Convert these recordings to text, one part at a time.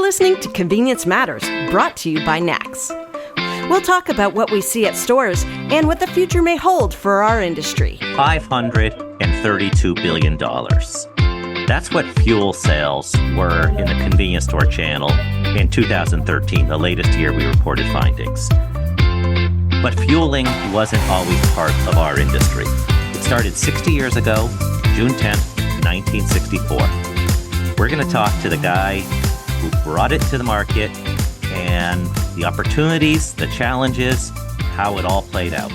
listening to Convenience Matters, brought to you by NACS. We'll talk about what we see at stores and what the future may hold for our industry. $532 billion. That's what fuel sales were in the convenience store channel in 2013, the latest year we reported findings. But fueling wasn't always part of our industry. It started 60 years ago, June 10th, 1964. We're going to talk to the guy who brought it to the market and the opportunities, the challenges, how it all played out.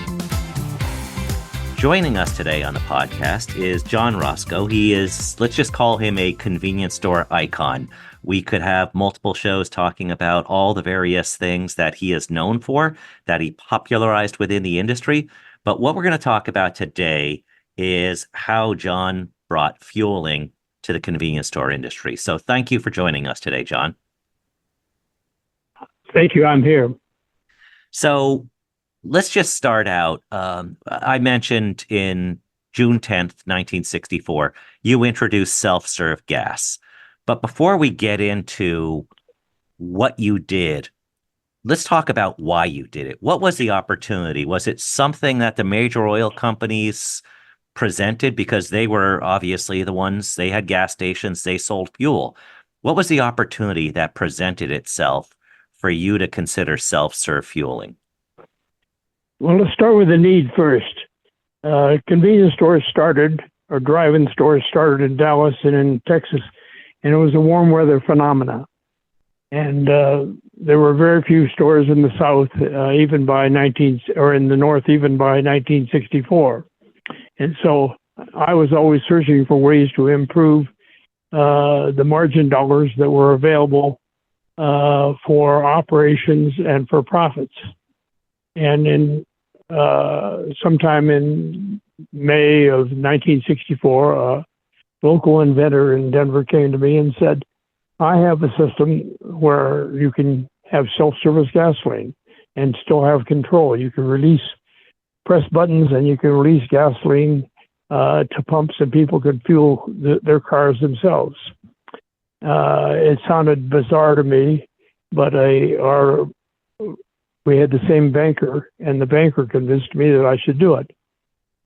Joining us today on the podcast is John Roscoe. He is, let's just call him a convenience store icon. We could have multiple shows talking about all the various things that he is known for, that he popularized within the industry. But what we're going to talk about today is how John brought fueling to the convenience store industry. So thank you for joining us today, John. Thank you. I'm here. So let's just start out. I mentioned in June 10th, 1964, you introduced self-serve gas. But before we get into what you did, let's talk about why you did it. What was the opportunity? Was it something that the major oil companies presented because they were obviously the ones, they had gas stations, they sold fuel? What was the opportunity that presented itself for you to consider self-serve fueling? Well, let's start with the need first. Convenience stores started, or drive-in stores started in Dallas and in Texas, and it was a warm weather phenomena. And there were very few stores in the South, even by in the North, even by 1964. And so I was always searching for ways to improve the margin dollars that were available for operations and for profits. And in sometime in May of 1964, a local inventor in Denver came to me and said, I have a system where you can have self-service gasoline and still have control. You can press buttons and you can release gasoline to pumps and people can fuel their cars themselves. It sounded bizarre to me, but we had the same banker, and the banker convinced me that I should do it.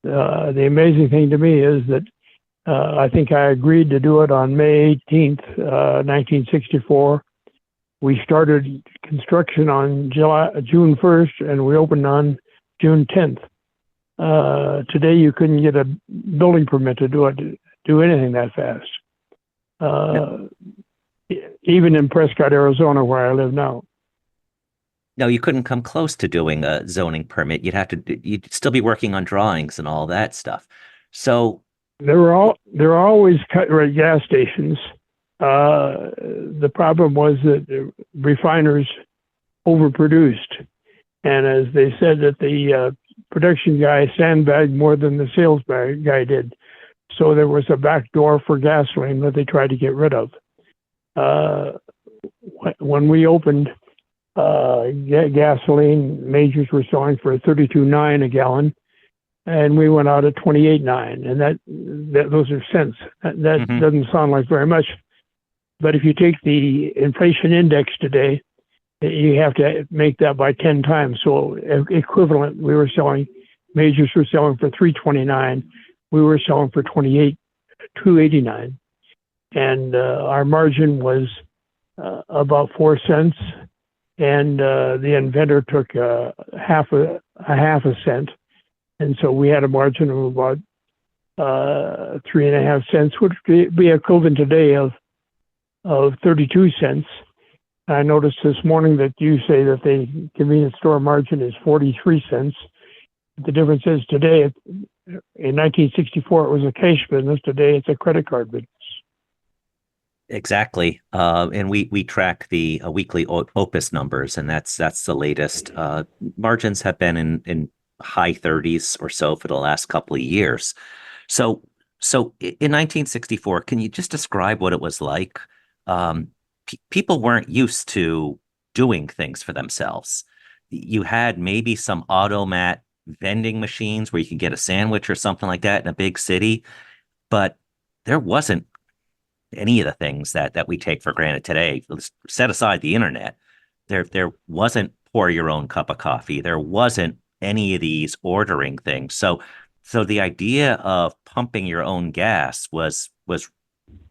The amazing thing to me is that I think I agreed to do it on May 18th, 1964. We started construction on June 1st, and we opened on June 10th. Today, you couldn't get a building permit to do anything that fast. Even in Prescott, Arizona, where I live now. No, you couldn't come close to doing a zoning permit. You'd still be working on drawings and all that stuff. So there were always cut-rate gas stations. The problem was that refiners overproduced, and as they said that the production guy sandbagged more than the sales guy did. So there was a back door for gasoline that they tried to get rid of. When we opened, gasoline majors were selling for $32.9 a gallon, and we went out at $28.9, and that those are cents. That doesn't sound like very much, but if you take the inflation index today, you have to make that by 10 times. So equivalent, majors were selling for $3.29. We were selling for $2.89, and our margin was about 4 cents. And the inventor took half a cent, and so we had a margin of about 3.5 cents, which would be equivalent today of 32 cents. I noticed this morning that you say that the convenience store margin is 43 cents. The difference is today, in 1964, it was a cash business. Today, it's a credit card business. Exactly. And we track the weekly Opus numbers, and that's the latest. Margins have been in high 30s or so for the last couple of years. So in 1964, can you just describe what it was like? People weren't used to doing things for themselves. You had maybe some automat vending machines where you could get a sandwich or something like that in a big city, but there wasn't any of the things that we take for granted today. Let's set aside the internet. There wasn't pour your own cup of coffee. There wasn't any of these ordering things. So the idea of pumping your own gas was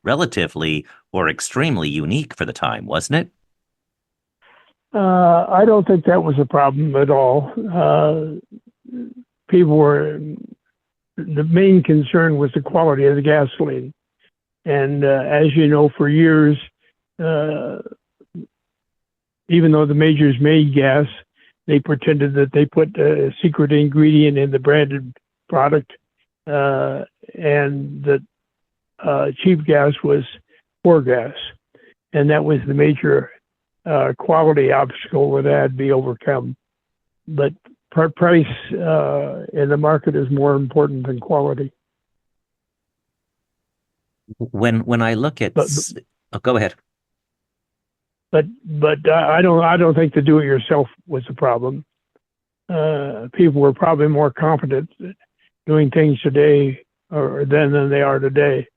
relatively or extremely unique for the time, wasn't it? I don't think that was a problem at all. The main concern was the quality of the gasoline. And as you know, for years, even though the majors made gas, they pretended that they put a secret ingredient in the branded product, and that cheap gas was poor gas. And that was the major quality obstacle that had to be overcome. But price in the market is more important than quality. When I look at, go ahead. But I don't think the do-it-yourself was the problem. People were probably more confident doing things today or then than they are today.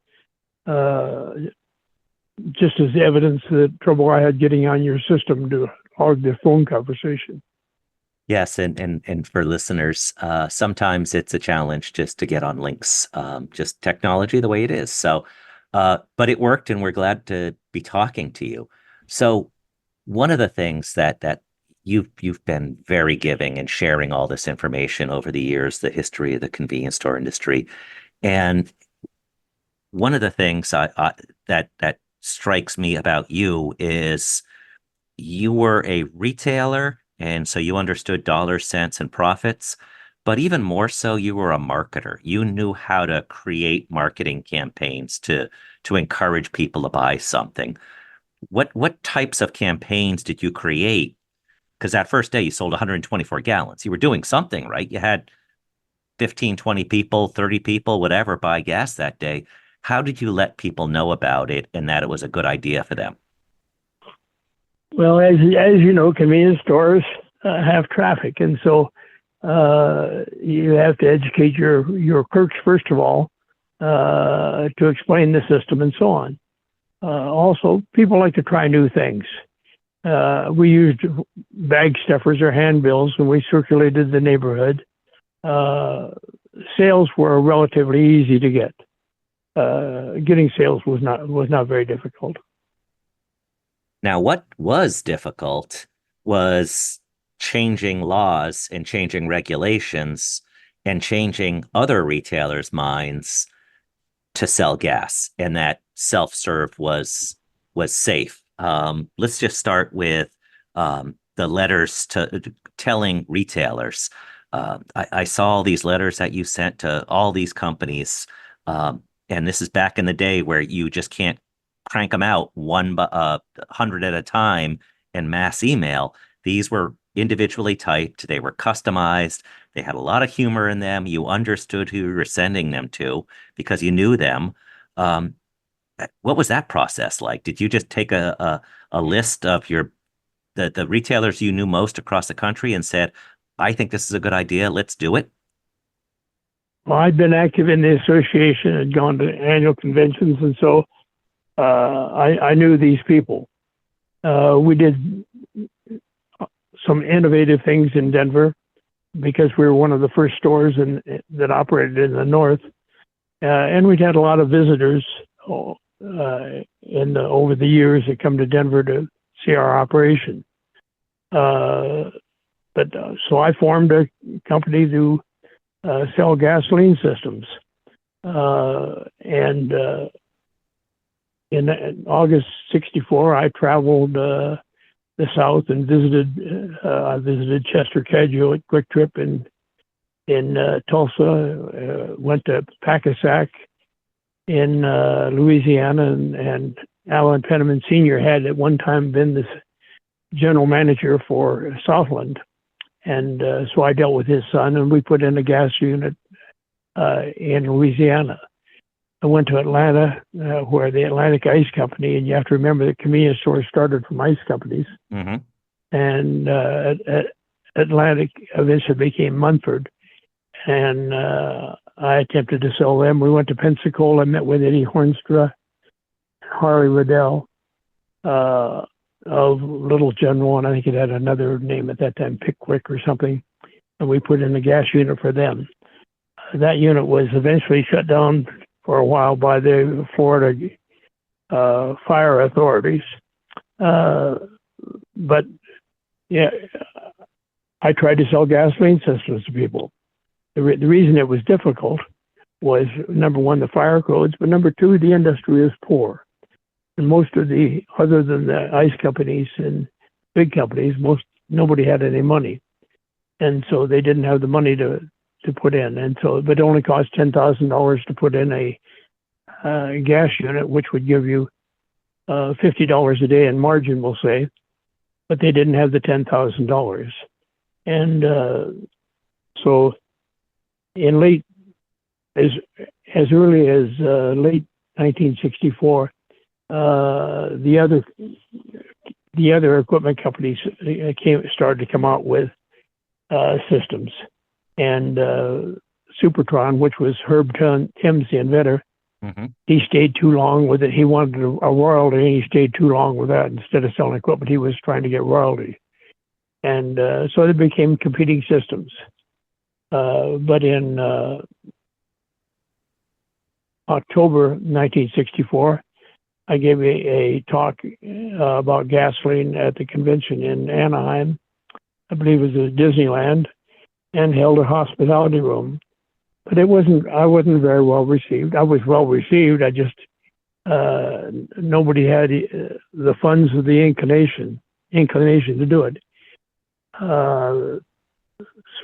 Just as evidence of the trouble I had getting on your system to log the phone conversation. Yes, and for listeners, sometimes it's a challenge just to get on links, just technology the way it is. So, but it worked, and we're glad to be talking to you. So, one of the things that you've been very giving and sharing all this information over the years, the history of the convenience store industry, and one of the things that strikes me about you is you were a retailer, and so you understood dollars, cents, and profits. But even more so, you were a marketer. You knew how to create marketing campaigns to encourage people to buy something. What types of campaigns did you create? Because that first day you sold 124 gallons. You were doing something, right? You had 15, 20 people, 30 people, whatever, buy gas that day. How did you let people know about it and that it was a good idea for them? Well, as you know, convenience stores have traffic, and so you have to educate your clerks first of all to explain the system and so on. Also, people like to try new things. We used bag stuffers or handbills when we circulated the neighborhood. Sales were relatively easy to get. Getting sales was not very difficult. Now, what was difficult was changing laws and changing regulations and changing other retailers' minds to sell gas, and that self-serve was safe. Let's just start with the letters telling retailers. I saw all these letters that you sent to all these companies, and this is back in the day where you just can't crank them out 100 at a time in mass email. These were individually typed. They were customized. They had a lot of humor in them. You understood who you were sending them to because you knew them. What was that process like? Did you just take a list of the retailers you knew most across the country and said, I think this is a good idea, let's do it? Well, I'd been active in the association and gone to annual conventions, and so I knew these people. We did some innovative things in Denver because we were one of the first stores that operated in the north, and we'd had a lot of visitors over the years that come to Denver to see our operation. So I formed a company to sell gasoline systems, and in August '64, I traveled the South and I visited Chester Casual at Quick Trip in Tulsa, went to Paccasac in Louisiana, and Alan Penniman Sr. had at one time been the general manager for Southland. And so I dealt with his son, and we put in a gas unit in Louisiana. I went to Atlanta, where the Atlantic Ice Company, and you have to remember that convenience stores started from ice companies. Mm-hmm. And Atlantic eventually became Munford. And I attempted to sell them. We went to Pensacola, met with Eddie Hornstra, Harley Riddell of Little General, and I think it had another name at that time, Pickwick or something, and we put in a gas unit for them. That unit was eventually shut down for a while by the Florida fire authorities. But yeah, I tried to sell gasoline systems to people. The reason it was difficult was, number one, the fire codes, but number two, the industry is poor. And most of the, other than the ice companies and big companies, nobody had any money. And so they didn't have the money to put in. And so, but it only cost $10,000 to put in a gas unit, which would give you $50 a day in margin, we'll say, but they didn't have the $10,000. And so in as early as late 1964, the other equipment companies started to come out with systems, and Supertron, which was Herb Timms, the inventor, he stayed too long with it. He wanted a royalty, and he stayed too long with that. Instead of selling equipment, he was trying to get royalty, and so they became competing systems. But in October 1964, I gave a talk about gasoline at the convention in Anaheim. I believe it was at Disneyland, and held a hospitality room. But I wasn't very well received. I was well received. I just, nobody had the funds or the inclination to do it.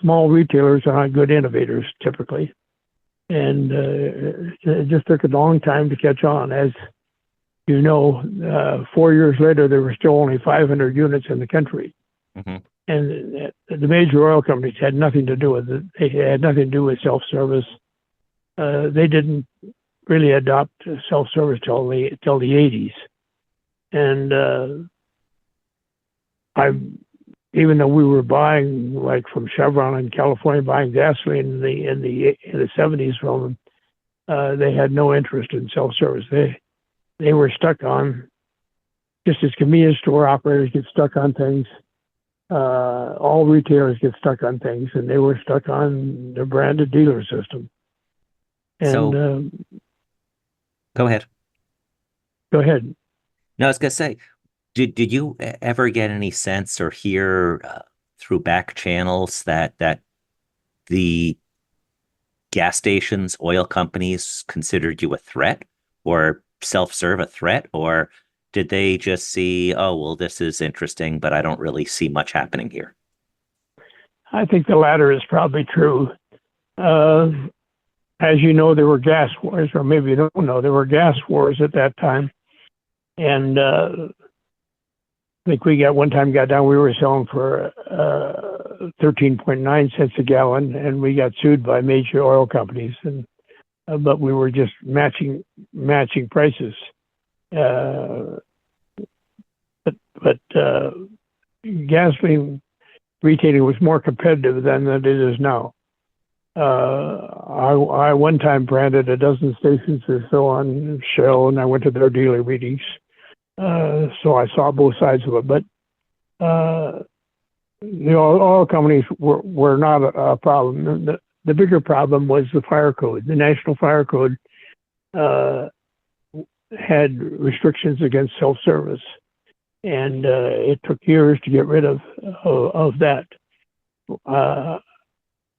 Small retailers are not good innovators typically. And it just took a long time to catch on. As you know, 4 years later, there were still only 500 units in the country. And the major oil companies had nothing to do with it. They had nothing to do with self-service. They didn't really adopt self-service till the 80s. And even though we were buying, like from Chevron in California, buying gasoline in the 70s from them, they had no interest in self-service. They were stuck on, just as convenience store operators get stuck on things. All retailers get stuck on things, and they were stuck on the branded dealer system. And so, go ahead. Go ahead. No, I was going to say, did you ever get any sense or hear through back channels that the gas stations, oil companies considered you a threat, or self-serve a threat, or did they just see, oh, well, this is interesting, but I don't really see much happening here? I think the latter is probably true. As you know, there were gas wars, or maybe you don't know, there were gas wars at that time. And I think we got down, we were selling for 13.9 cents a gallon, and we got sued by major oil companies. And but we were just matching prices. But gasoline retailing was more competitive than it is now. I one time branded a dozen stations or so on Shell, and I went to their daily meetings. So I saw both sides of it. But the oil companies were not a problem. The bigger problem was the fire code. The National Fire Code had restrictions against self-service, and it took years to get rid of that.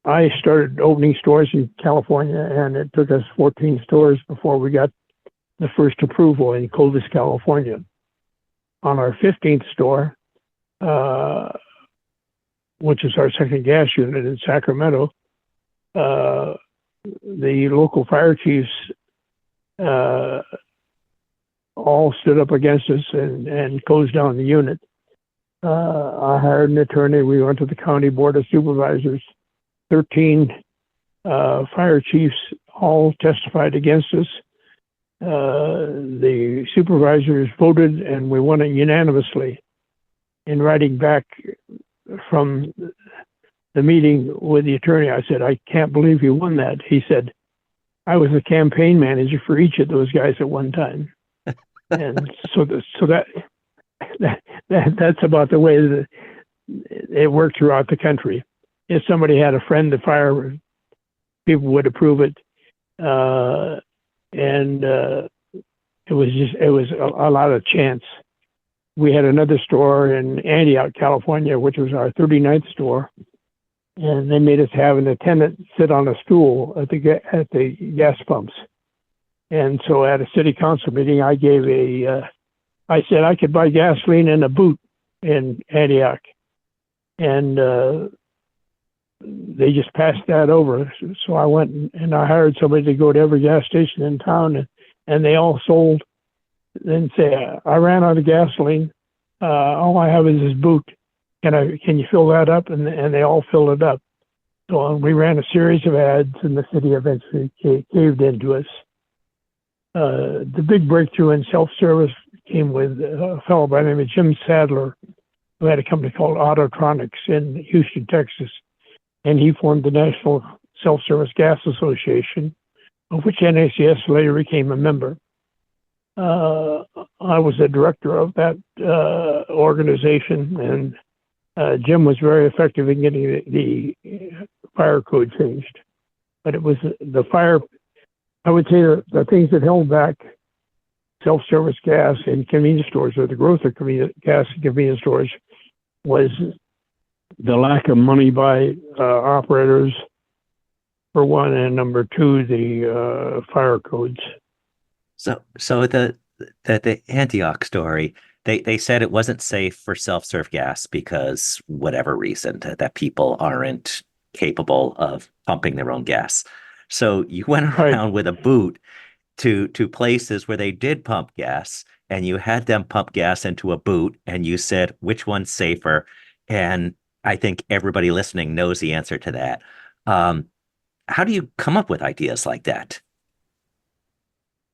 I started opening stores in California, and it took us 14 stores before we got the first approval in Clovis, California. On our 15th store, which is our second gas unit in Sacramento, the local fire chiefs all stood up against us and closed down the unit. I hired an attorney. We went to the county board of supervisors. 13 fire chiefs all testified against us. The supervisors voted, and we won it unanimously. In writing back from the meeting with the attorney, I said, "I can't believe you won that." He said, "I was the campaign manager for each of those guys at one time." And that's about the way that it worked throughout the country. If somebody had a friend to fire, people would approve it, and it was a lot of chance. We had another store in Antioch, California, which was our 39th store, and they made us have an attendant sit on a stool at the gas pumps. And so at a city council meeting, I said I could buy gasoline in a boot in Antioch, and they just passed that over. So I went and I hired somebody to go to every gas station in town, and they all sold. Then say, I ran out of gasoline. All I have is this boot. Can you fill that up? And they all filled it up. So we ran a series of ads, and the city eventually caved into us. The big breakthrough in self-service came with a fellow by the name of Jim Sadler, who had a company called Autotronics in Houston, Texas. And he formed the National Self-Service Gas Association, of which NACS later became a member. I was the director of that organization, and Jim was very effective in getting the fire code changed. But it was the fire, I would say the things that held back self-service gas in convenience stores, or the growth of gas in convenience stores, was the lack of money by operators, for one, and number two, the fire codes. So the Antioch story, they said it wasn't safe for self-serve gas because whatever reason that people aren't capable of pumping their own gas. So you went around with a boot to places where they did pump gas, and you had them pump gas into a boot, and you said which one's safer. And I think everybody listening knows the answer to that. How do you come up with ideas like that?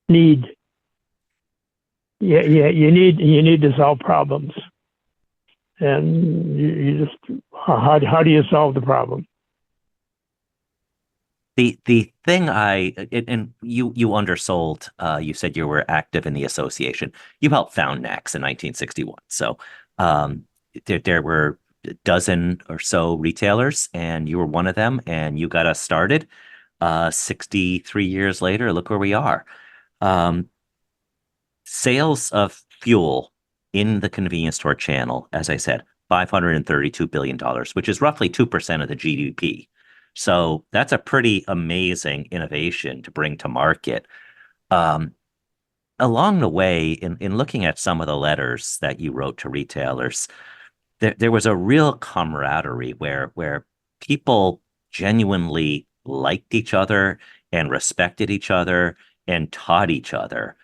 Need. Yeah, you need to solve problems, and you just how do you solve the problem? The thing and you undersold. You said you were active in the association. You helped found NACS in 1961. So there were a dozen or so retailers, and you were one of them, and you got us started. 63 years later, look where we are. Sales of fuel in the convenience store channel, as I said, $532 billion, which is roughly 2% of the GDP. So that's a pretty amazing innovation to bring to market. Along the way, in looking at some of the letters that you wrote to retailers, there was a real camaraderie where people genuinely liked each other and respected each other and taught each other.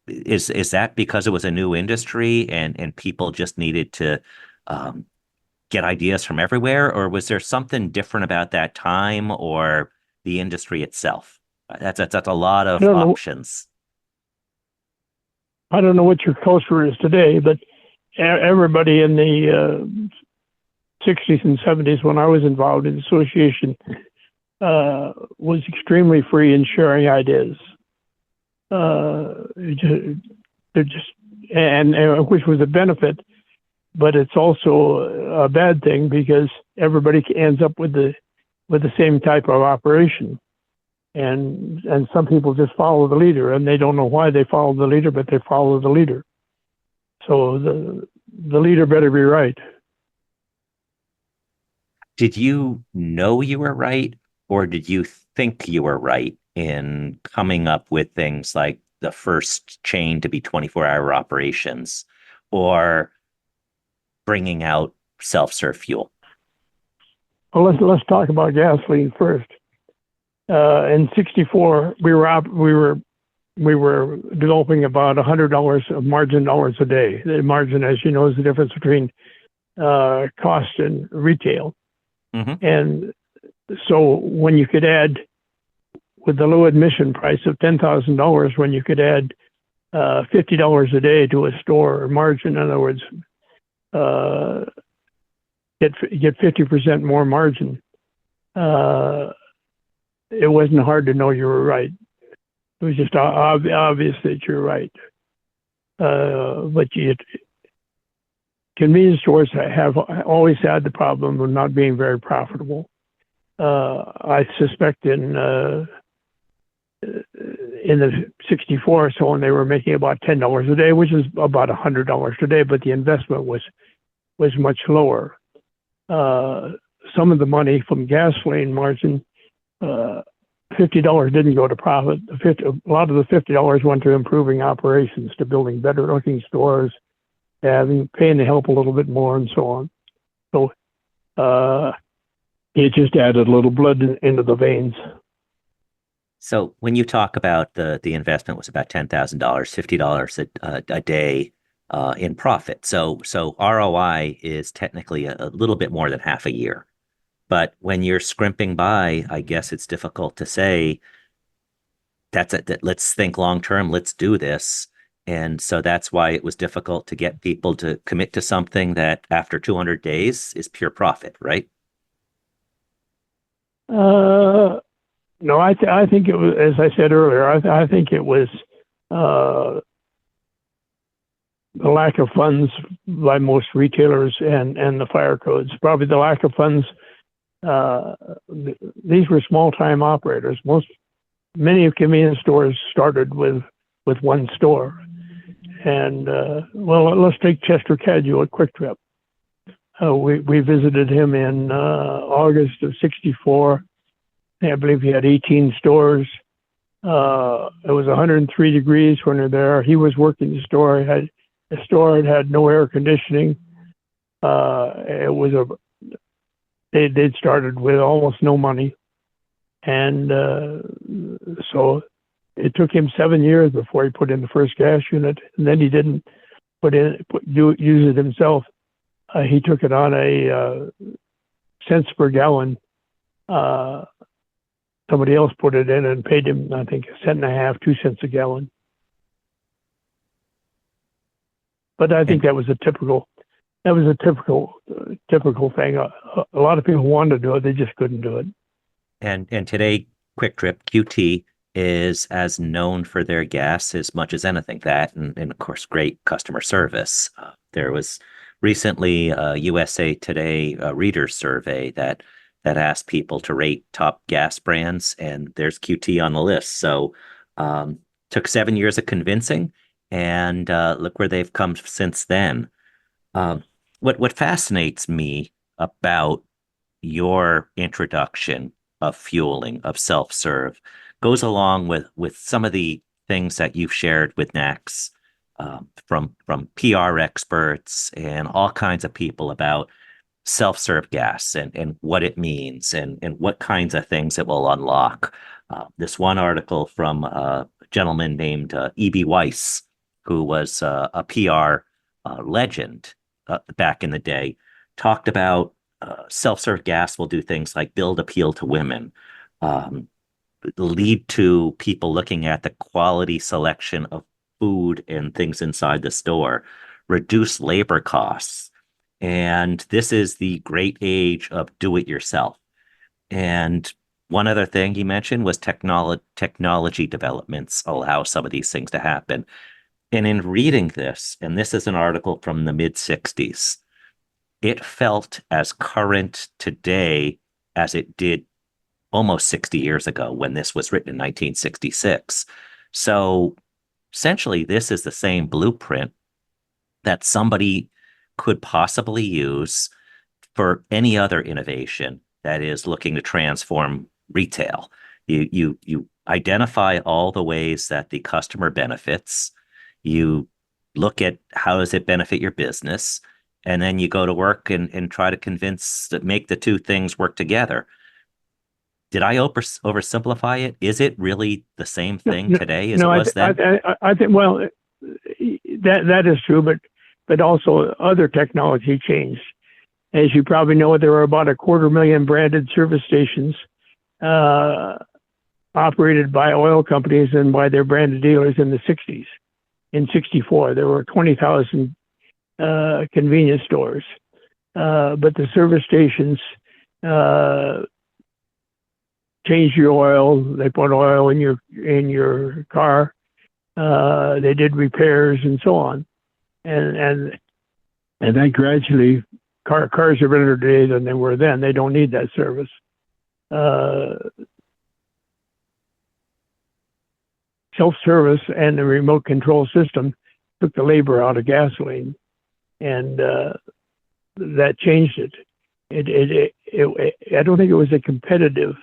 Is that because it was a new industry and people just needed to get ideas from everywhere, or was there something different about that time or the industry itself? That's a lot of options. I don't know what your culture is today, but everybody in the 60s and 70s, when I was involved in the association, was extremely free in sharing ideas. Which was a benefit, but it's also a bad thing because everybody ends up with the same type of operation, and some people just follow the leader, and they don't know why they follow the leader, but they follow the leader. So the leader better be right. Did you know you were right, or did you think you were right in coming up with things like the first chain to be 24-hour operations or bringing out self-serve fuel? Well, let's talk about gasoline first. In '64, we were developing about $100 of margin dollars a day. The margin, as you know, is the difference between cost and retail. Mm-hmm. And so when you could add, with the low admission price of $10,000, when you could add $50 a day to a store margin, in other words, get 50% more margin, it wasn't hard to know you were right. It was just obvious that you're right. but convenience stores have always had the problem of not being very profitable. I suspect in the 64 or so, when they were making about $10 a day, which is about $100 a day, but the investment was much lower. Some of the money from gasoline margin, $50 didn't go to profit. A lot of the $50 went to improving operations, to building better looking stores, paying the help a little bit more, and so on. So it just added a little blood into the veins. So when you talk about the investment was about $10,000, $50 a day in profit. So ROI is technically a little bit more than half a year. But when you're scrimping by, I guess it's difficult to say that's it. Let's think long term. Let's do this. And so that's why it was difficult to get people to commit to something that after 200 days is pure profit, right? No, I think it was, as I said earlier, I think it was the lack of funds by most retailers and the fire codes. Probably the lack of funds. These were small-time operators. Many of convenience stores started with one store. And let's take Chester Cadula Quick Trip. We visited him in August of '64. I believe he had 18 stores. It was 103 degrees when we were there. He was working the store. It had no air conditioning. They'd started with almost no money, and so it took him 7 years before he put in the first gas unit, and then he didn't use it himself. He took it on a cents per gallon. Somebody else put it in and paid him, I think, 1.5 cents, 2 cents a gallon. But I think that was a typical thing. A lot of people wanted to do it, they just couldn't do it. And today, Quick Trip QT is as known for their gas as much as anything. That and of course, great customer service. There was recently a USA Today reader survey that asked people to rate top gas brands, and there's QT on the list. So took 7 years of convincing, and look where they've come since then. What fascinates me about your introduction of fueling, of self-serve, goes along with some of the things that you've shared with NACS from PR experts and all kinds of people about self-serve gas and what it means and what kinds of things it will unlock. This one article from a gentleman named E.B. Weiss, who was a PR legend back in the day, talked about self-serve gas will do things like build appeal to women, lead to people looking at the quality selection of food and things inside the store, reduce labor costs. And this is the great age of do-it-yourself. And one other thing he mentioned was technology developments allow some of these things to happen. And in reading this, and this is an article from the mid-'60s, it felt as current today as it did almost 60 years ago when this was written in 1966. So essentially, this is the same blueprint that somebody could possibly use for any other innovation that is looking to transform retail. You identify all the ways that the customer benefits. You look at how does it benefit your business, and then you go to work and try to make the two things work together. Did I oversimplify it? Is it really the same thing today as it was then? I think, well, that is true, but also other technology changed. As you probably know, there were about 250,000 branded service stations operated by oil companies and by their branded dealers in the 60s. In 64, there were 20,000 convenience stores, but the service stations changed your oil. They put oil in your car. They did repairs and so on, and then gradually, cars are better today than they were then. They don't need that service. Self-service and the remote control system took the labor out of gasoline, and that changed it. I don't think it was a competitive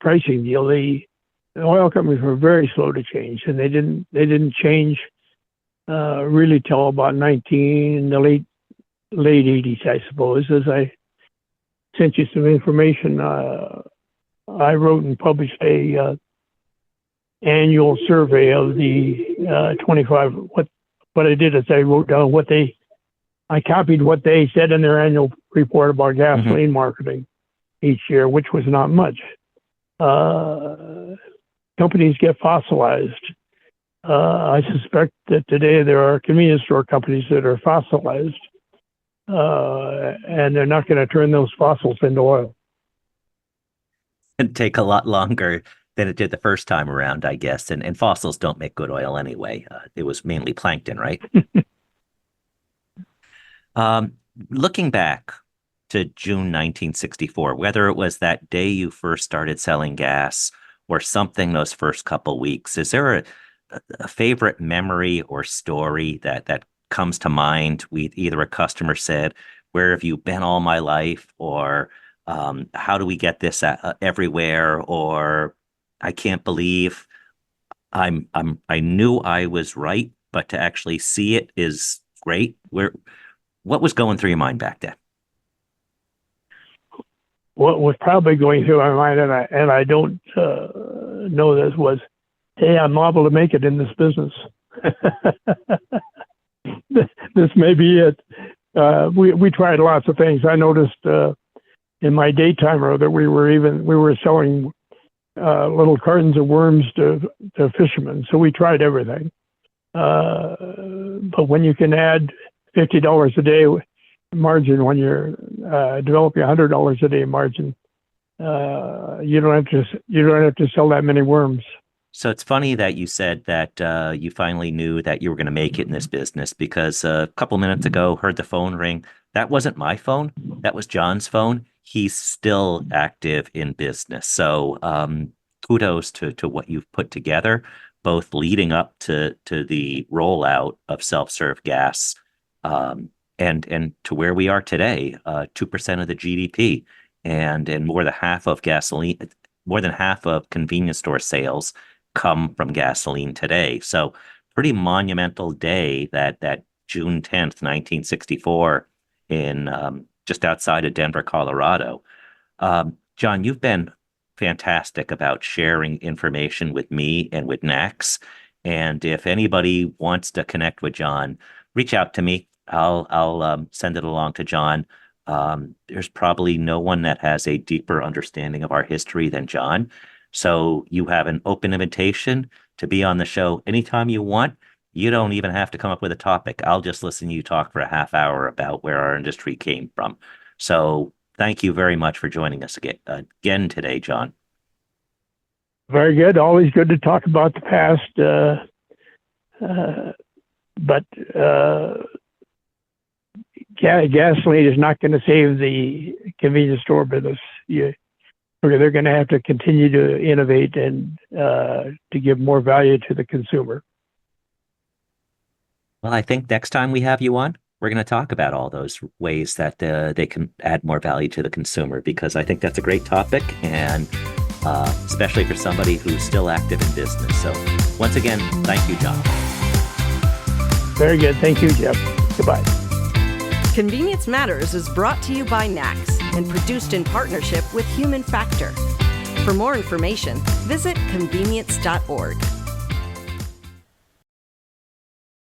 pricing deal. The oil companies were very slow to change, and they didn't change really till about in the late 80s, I suppose. As I sent you some information, I wrote and published a annual survey of the 25. What I did is I wrote down I copied what they said in their annual report about gasoline marketing each year, which was not much. Companies get fossilized. I suspect that today there are convenience store companies that are fossilized, and they're not going to turn those fossils into oil. It'd take a lot longer than it did the first time around, I guess. And fossils don't make good oil anyway. It was mainly plankton, right? Looking back to June 1964, whether it was that day you first started selling gas or something those first couple weeks, is there a favorite memory or story that comes to mind with either a customer said, "Where have you been all my life?" or "How do we get this everywhere?" or "I can't believe I knew I was right, but to actually see it is great." What was going through your mind back then? What was probably going through my mind, and I don't know this, was, "Hey, I'm liable to make it in this business." This may be it. We tried lots of things. I noticed in my daytimer that we were selling little cartons of worms to fishermen. So we tried everything. But when you can add $50 a day margin when you're developing $100 a day margin, you don't have to sell that many worms. So it's funny that you said that you finally knew that you were going to make it in this business, because a couple minutes ago, heard the phone ring. That wasn't my phone. That was John's phone. He's still active in business. So kudos to what you've put together, both leading up to the rollout of self-serve gas and to where we are today, 2% of the GDP, and more than half of gasoline, more than half of convenience store sales come from gasoline today. So pretty monumental day that June 10th, 1964 in just outside of Denver, Colorado. John, you've been fantastic about sharing information with me and with NACS. And if anybody wants to connect with John, reach out to me. I'll send it along to John. There's probably no one that has a deeper understanding of our history than John. So you have an open invitation to be on the show anytime you want. You don't even have to come up with a topic. I'll just listen to you talk for a half hour about where our industry came from. So thank you very much for joining us again today, John. Very good. Always good to talk about the past. But gasoline is not going to save the convenience store business. They're going to have to continue to innovate and to give more value to the consumer. Well, I think next time we have you on, we're going to talk about all those ways that they can add more value to the consumer, because I think that's a great topic, and especially for somebody who's still active in business. So once again, thank you, John. Very good. Thank you, Jeff. Goodbye. Convenience Matters is brought to you by NACS and produced in partnership with Human Factor. For more information, visit convenience.org.